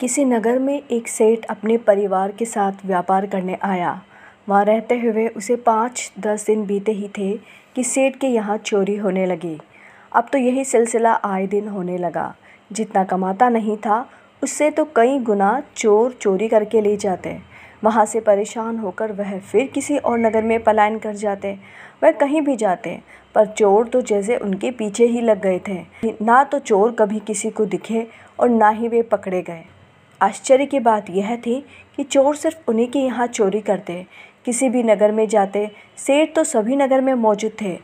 किसी नगर में एक सेठ अपने परिवार के साथ व्यापार करने आया। वहाँ रहते हुए उसे 5-10 दिन बीते ही थे कि सेठ के यहाँ चोरी होने लगी। अब तो यही सिलसिला आए दिन होने लगा। जितना कमाता नहीं था उससे तो कई गुना चोर चोरी करके ले जाते। वहाँ से परेशान होकर वह फिर किसी और नगर में पलायन कर जाते। वह कहीं भी जाते पर चोर तो जैसे उनके पीछे ही लग गए थे। ना तो चोर कभी किसी को दिखे और ना ही वे पकड़े गए। आश्चर्य की बात यह थी कि चोर सिर्फ उन्हीं के यहाँ चोरी करते। किसी भी नगर में जाते, सेठ तो सभी नगर में मौजूद थे,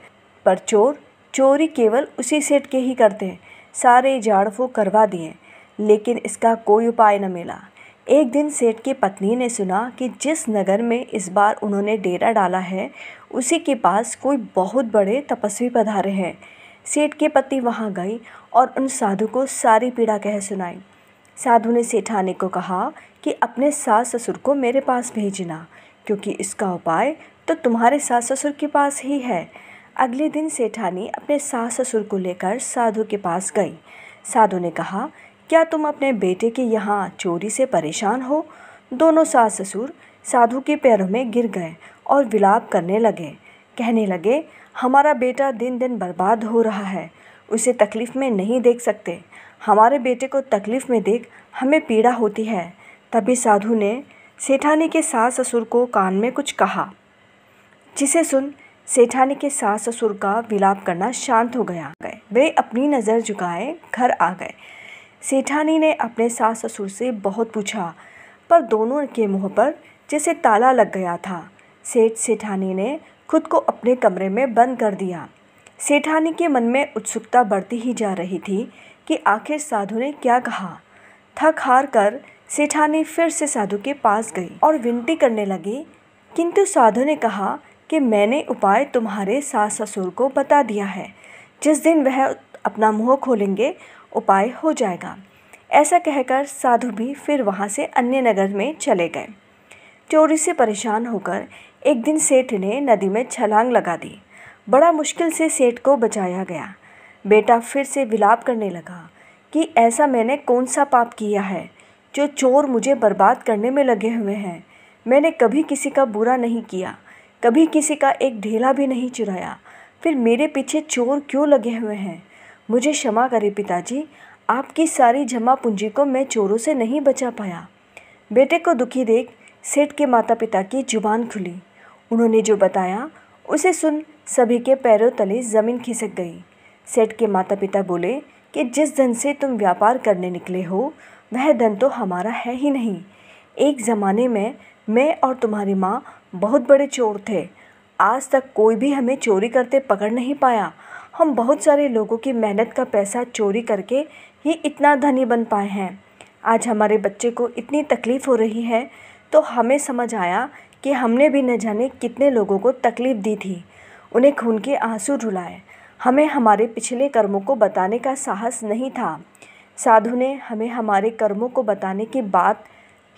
पर चोर चोरी केवल उसी सेठ के ही करते। सारे झाड़ फूँक करवा दिए, लेकिन इसका कोई उपाय न मिला। एक दिन सेठ की पत्नी ने सुना कि जिस नगर में इस बार उन्होंने डेरा डाला है, उसी के पास कोई बहुत बड़े तपस्वी पधारे हैं। सेठ की पत्नी वहाँ गई और उन साधु को सारी पीड़ा कह सुनाई। साधु ने सेठानी को कहा कि अपने सास ससुर को मेरे पास भेजना, क्योंकि इसका उपाय तो तुम्हारे सास ससुर के पास ही है। अगले दिन सेठानी अपने सास ससुर को लेकर साधु के पास गई। साधु ने कहा, क्या तुम अपने बेटे के यहाँ चोरी से परेशान हो? दोनों सास ससुर साधु के पैरों में गिर गए और विलाप करने लगे। कहने लगे, हमारा बेटा दिन दिन बर्बाद हो रहा है, उसे तकलीफ़ में नहीं देख सकते। हमारे बेटे को तकलीफ़ में देख हमें पीड़ा होती है। तभी साधु ने सेठानी के सास ससुर को कान में कुछ कहा, जिसे सुन सेठानी के सास ससुर का विलाप करना शांत हो गया। वे अपनी नज़र झुकाए घर आ गए। सेठानी ने अपने सास ससुर से बहुत पूछा, पर दोनों के मुंह पर जैसे ताला लग गया था। सेठ सेठानी ने खुद को अपने कमरे में बंद कर दिया। सेठानी के मन में उत्सुकता बढ़ती ही जा रही थी कि आखिर साधु ने क्या कहा। थक हार कर सेठानी फिर से साधु के पास गई और विनती करने लगी, किंतु साधु ने कहा कि मैंने उपाय तुम्हारे सास ससुर को बता दिया है। जिस दिन वह अपना मुंह खोलेंगे उपाय हो जाएगा। ऐसा कहकर साधु भी फिर वहाँ से अन्य नगर में चले गए। चोरी से परेशान होकर एक दिन सेठ ने नदी में छलांग लगा दी। बड़ा मुश्किल से सेठ को बचाया गया। बेटा फिर से विलाप करने लगा कि ऐसा मैंने कौन सा पाप किया है जो चोर मुझे बर्बाद करने में लगे हुए हैं। मैंने कभी किसी का बुरा नहीं किया, कभी किसी का एक ढेला भी नहीं चुराया, फिर मेरे पीछे चोर क्यों लगे हुए हैं? मुझे क्षमा करें पिताजी, आपकी सारी जमा पूंजी को मैं चोरों से नहीं बचा पाया। बेटे को दुखी देख सेठ के माता पिता की जुबान खुली। उन्होंने जो बताया उसे सुन सभी के पैरों तले ज़मीन खिसक गई। सेठ के माता पिता बोले कि जिस धन से तुम व्यापार करने निकले हो वह धन तो हमारा है ही नहीं। एक ज़माने में मैं और तुम्हारी माँ बहुत बड़े चोर थे। आज तक कोई भी हमें चोरी करते पकड़ नहीं पाया। हम बहुत सारे लोगों की मेहनत का पैसा चोरी करके ही इतना धनी बन पाए हैं। आज हमारे बच्चे को इतनी तकलीफ़ हो रही है तो हमें समझ आया कि हमने भी न जाने कितने लोगों को तकलीफ़ दी थी, उन्हें खून के आंसू रुलाए। हमें हमारे पिछले कर्मों को बताने का साहस नहीं था। साधु ने हमें हमारे कर्मों को बताने की बात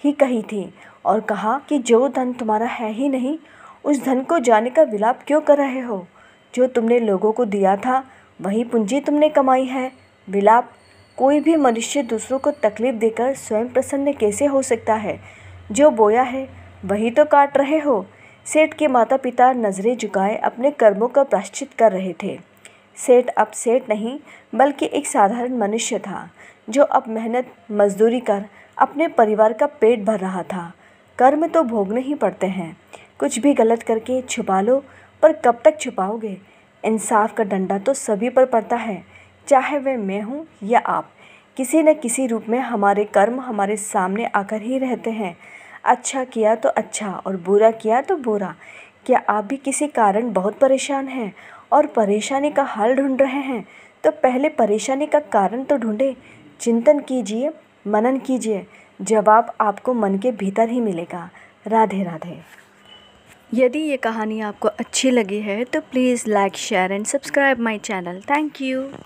ही कही थी और कहा कि जो धन तुम्हारा है ही नहीं, उस धन को जाने का विलाप क्यों कर रहे हो? जो तुमने लोगों को दिया था वही पूंजी तुमने कमाई है। विलाप, कोई भी मनुष्य दूसरों को तकलीफ़ देकर स्वयं प्रसन्न कैसे हो सकता है? जो बोया है वही तो काट रहे हो। सेठ के माता पिता नज़रें झुकाए अपने कर्मों का प्रायश्चित कर रहे थे। सेठ अब सेठ नहीं बल्कि एक साधारण मनुष्य था, जो अब मेहनत मजदूरी कर अपने परिवार का पेट भर रहा था। कर्म तो भोगने ही पड़ते हैं। कुछ भी गलत करके छुपा लो, पर कब तक छुपाओगे? इंसाफ का डंडा तो सभी पर पड़ता है, चाहे वह मैं हूँ या आप। किसी न किसी रूप में हमारे कर्म हमारे सामने आकर ही रहते हैं। अच्छा किया तो अच्छा और बुरा किया तो बुरा। क्या आप भी किसी कारण बहुत परेशान हैं और परेशानी का हल ढूंढ रहे हैं? तो पहले परेशानी का कारण तो ढूंढें। चिंतन कीजिए, मनन कीजिए, जवाब आपको मन के भीतर ही मिलेगा। राधे राधे। यदि ये कहानी आपको अच्छी लगी है तो please like, share and subscribe my channel. Thank you.